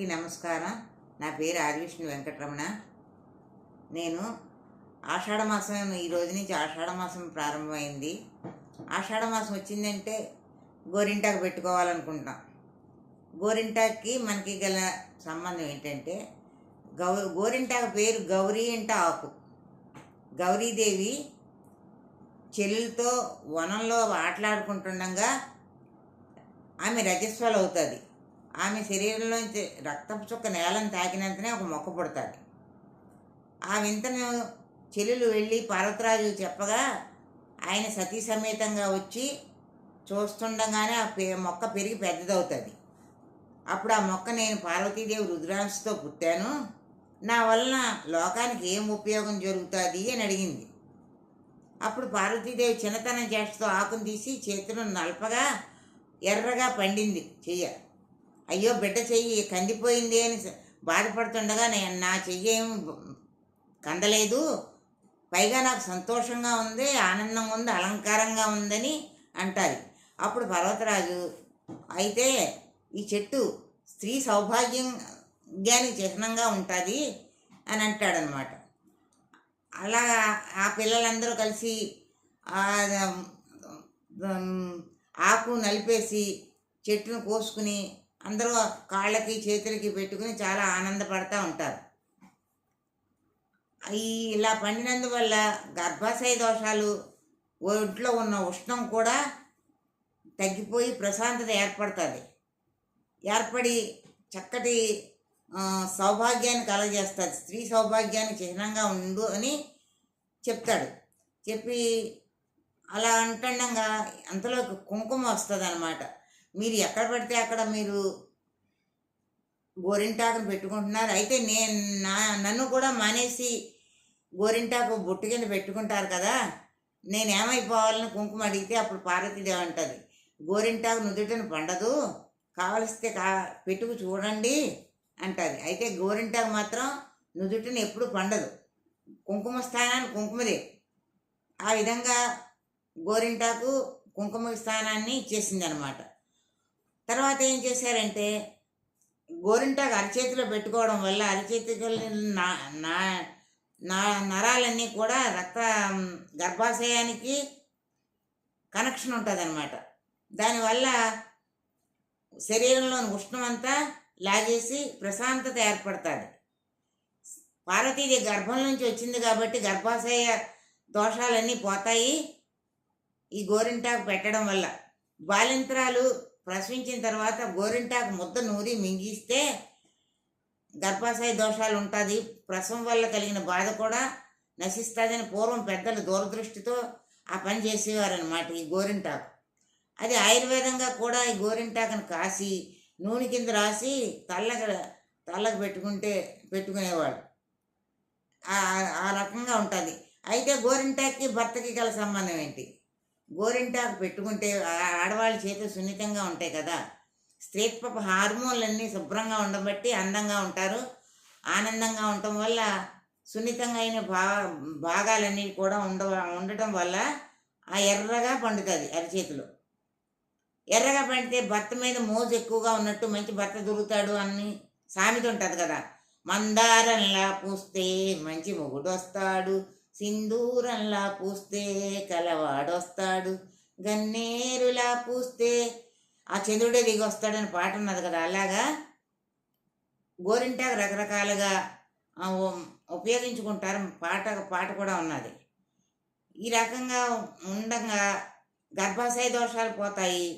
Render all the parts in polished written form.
అందరికీ నమస్కారం. నా పేరు ఆదివిష్ణు వెంకటరమణ. నేను ఆషాఢమాసం, ఈ రోజు నుంచి ఆషాఢమాసం ప్రారంభమైంది. ఆషాఢమాసం వచ్చిందంటే గోరింటాకు పెట్టుకోవాలనుకుంటాం. గోరింటాకి మనకి గల సంబంధం ఏంటంటే, గోరింటాకు పేరు గౌరీ అంట ఆకు. గౌరీదేవి చెల్లెలతో వనంలో ఆటలాడుకుంటుండగా ఆమె రజస్వలు అవుతుంది. ఆమె శరీరంలోంచి రక్తపు చుక్క నేలను తాకినంతనే ఒక మొక్క పుడతాడు. ఆ వింతను చెల్లెలు వెళ్ళి పార్వతరాజు చెప్పగా ఆయన సతీ సమేతంగా వచ్చి చూస్తుండగానే ఆ మొక్క పెరిగి పెద్దదవుతుంది. అప్పుడు ఆ మొక్క, నేను పార్వతీదేవి రుద్రాంశతో పుట్టాను, నా వలన లోకానికి ఏం ఉపయోగం జరుగుతుంది అని అడిగింది. అప్పుడు పార్వతీదేవి చిన్నతనం చేష్టతో ఆకును తీసి చేతిలో నలపగా ఎర్రగా పండింది చెయ్య. అయ్యో బిడ్డ చెయ్యి కందిపోయింది అని బాధపడుతుండగా, నా చెయ్యి ఏం కందలేదు, పైగా నాకు సంతోషంగా ఉంది, ఆనందంగా ఉంది, అలంకారంగా ఉందని అంటారు. అప్పుడు పర్వతరాజు, అయితే ఈ చెట్టు స్త్రీ సౌభాగ్యానికి చిహ్నంగా ఉంటుంది అని అంటాడనమాట. అలా ఆ పిల్లలందరూ కలిసి ఆకు నలిపేసి చెట్టును కోసుకుని అందరూ కాళ్ళకి చేతులకి పెట్టుకుని చాలా ఆనందపడతా ఉంటారు. ఇలా పండినందువల్ల గర్భాశయ దోషాలు, ఒంట్లో ఉన్న ఉష్ణం కూడా తగ్గిపోయి ప్రశాంతత ఏర్పడి చక్కటి సౌభాగ్యాన్ని కలగజేస్తుంది. స్త్రీ సౌభాగ్యానికి చిహ్నంగా ఉండు అని చెప్తాడు. చెప్పి అలా అంటుండగా అంతలో కుంకుమ వస్తుంది అన్నమాట. మీరు ఎక్కడ పడితే అక్కడ మీరు గోరింటాకును పెట్టుకుంటున్నారు, అయితే నన్ను కూడా మానేసి గోరింటాకు బొట్టు కింద పెట్టుకుంటారు కదా, నేనేమైపోవాలని కుంకుమ అడిగితే అప్పుడు పార్వతీదేవి అంటుంది, గోరింటాకు నుదుటను పండదు, కావలిస్తే పెట్టుకు చూడండి అంటుంది. అయితే గోరింటాకు మాత్రం నుదుటను ఎప్పుడు పండదు, కుంకుమ స్థానాన్ని కుంకుమదే. ఆ విధంగా గోరింటాకు కుంకుమ స్థానాన్ని ఇచ్చేసింది అనమాట. తర్వాత ఏం చేశారంటే, గోరింటాకు అరచేతిలో పెట్టుకోవడం వల్ల అరచేతికి నరాలన్నీ కూడా గర్భాశయానికి కనెక్షన్ ఉంటుంది అనమాట. దానివల్ల శరీరంలోని ఉష్ణం అంతా లాగేసి ప్రశాంతత ఏర్పడుతుంది. పార్వతీదేవి గర్భం నుంచి వచ్చింది కాబట్టి గర్భాశయ దోషాలన్నీ పోతాయి ఈ గోరింటాకు పెట్టడం వల్ల. బాలింతరాలు ప్రసవించిన తర్వాత గోరింటాకు ముద్ద నూరి మింగిస్తే గర్భాశయ దోషాలు ఉంటుంది, ప్రసవం వల్ల కలిగిన బాధ కూడా నశిస్తుందని పూర్వం పెద్దలు దూరదృష్టితో ఆ పని చేసేవారనమాట. ఈ గోరింటాకు అది ఆయుర్వేదంగా కూడా ఈ గోరింటాకును కాసి నూనె కింద రాసి తలకు పెట్టుకునేవాడు. ఆ రకంగా ఉంటుంది. అయితే గోరింటాకి భర్తకి గల సంబంధం ఏంటి? గోరింటాకు పెట్టుకుంటే ఆడవాళ్ళ చేతులు సున్నితంగా ఉంటాయి కదా, స్త్రీత్వ హార్మోన్లన్నీ శుభ్రంగా ఉండబట్టి అందంగా ఉంటారు. ఆనందంగా ఉండటం వల్ల సున్నితంగా అయిన భాగాలన్నీ కూడా ఉండటం వల్ల ఆ ఎర్రగా పండుతుంది అరిచేతిలో. ఎర్రగా పండితే భర్త మీద మోజు ఎక్కువగా ఉన్నట్టు మంచి భర్త దొరుకుతాడు అని సామెత ఉంటుంది కదా. మందారంలా పూస్తే మంచి మొగుడు వస్తాడు, సింధూరంలా పూస్తే కలవాడొస్తాడు, గన్నేరులా పూస్తే ఆ చంద్రుడే దిగి వస్తాడని పాట ఉన్నది కదా. అలాగా గోరింటాకు రకరకాలుగా ఉపయోగించుకుంటారు. పాట కూడా ఉన్నది. ఈ రకంగా ఉండగా గర్భాశయ దోషాలు పోతాయి.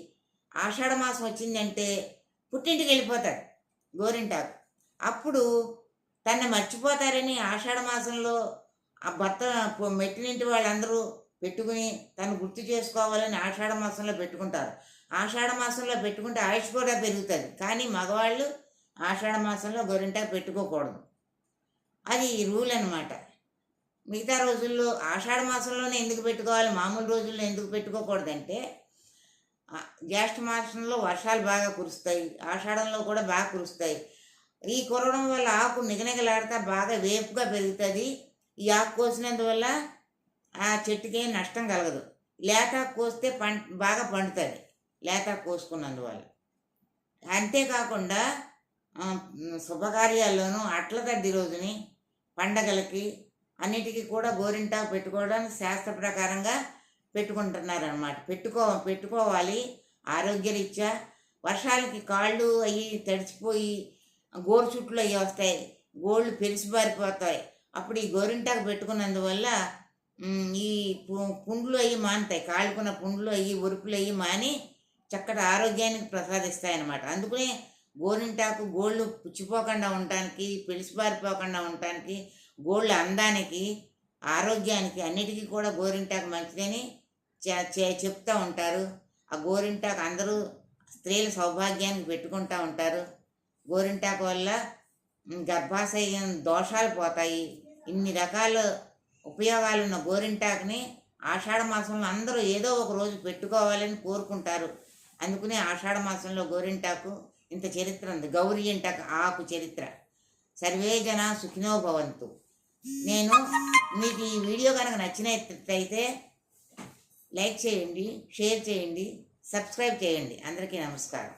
ఆషాఢ మాసం వచ్చిందంటే పుట్టింటికి వెళ్ళిపోతాడు గోరింటాకు. అప్పుడు తను మర్చిపోతారని ఆషాఢ మాసంలో ఆ భర్త మెట్టినింటి వాళ్ళందరూ పెట్టుకుని తను గుర్తు చేసుకోవాలని ఆషాఢ మాసంలో పెట్టుకుంటారు. ఆషాఢ మాసంలో పెట్టుకుంటే ఆయుష్ కూడా పెరుగుతుంది. కానీ మగవాళ్ళు ఆషాఢ మాసంలో గోరింటాకు పెట్టుకోకూడదు, అది రూల్ అనమాట. మిగతా రోజుల్లో ఆషాఢ మాసంలోనే ఎందుకు పెట్టుకోవాలి, మామూలు రోజుల్లో ఎందుకు పెట్టుకోకూడదంటే, జ్యేష్ఠ మాసంలో వర్షాలు బాగా కురుస్తాయి, ఆషాఢంలో కూడా బాగా కురుస్తాయి. ఈ కురవడం వల్ల ఆకు నిగనిగలాడితే బాగా వేపుగా పెరుగుతుంది. ఈ ఆకు కోసినందువల్ల ఆ చెట్టుకి ఏం నష్టం కలగదు. లేతాకు కోస్తే బాగా పండుతుంది లేతాకు కోసుకున్నందువల్ల. అంతేకాకుండా శుభకార్యాల్లోనూ అట్ల తద్ది రోజుని పండగలకి అన్నిటికీ కూడా గోరింటాకు పెట్టుకోవడానికి శాస్త్ర ప్రకారంగా పెట్టుకుంటున్నారనమాట. పెట్టుకోవాలి. ఆరోగ్యరీత్యా వర్షాలకి కాళ్ళు అవి తడిచిపోయి గోరు చుట్లు అవి వస్తాయి, గోళ్ళు పెరిసిబారిపోతాయి. అప్పుడు ఈ గోరింటాకు పెట్టుకున్నందువల్ల ఈ పుండ్లు అవి మానుతాయి, కాలుకున్న పుండ్లు అవి ఉరుపులు అవి మాని చక్కటి ఆరోగ్యానికి ప్రసాదిస్తాయి అన్నమాట. అందుకనే గోరింటాకు గోళ్ళు పుచ్చిపోకుండా ఉండటానికి, పెలిసిబారిపోకుండా ఉండటానికి, గోళ్ళ అందానికి, ఆరోగ్యానికి అన్నిటికీ కూడా గోరింటాకు మంచిదని చెప్తూ ఉంటారు. ఆ గోరింటాకు అందరూ స్త్రీల సౌభాగ్యానికి పెట్టుకుంటూ ఉంటారు. గోరింటాకు వల్ల గర్భాశయం దోషాలు పోతాయి. ఇన్ని రకాల ఉపయోగాలు ఉన్న గోరింటాకుని ఆషాఢ మాసంలో అందరూ ఏదో ఒక రోజు పెట్టుకోవాలని కోరుకుంటారు. అందుకనే ఆషాఢ మాసంలో గోరింటాకు ఇంత చరిత్ర ఉంది. గౌరీ ఇంటాకు ఆకు చరిత్ర. సర్వే జన సుఖినో భవంతు. నేను మీకు ఈ వీడియో కనుక నచ్చినట్లయితే లైక్ చేయండి, షేర్ చేయండి, సబ్స్క్రైబ్ చేయండి. అందరికీ నమస్కారం.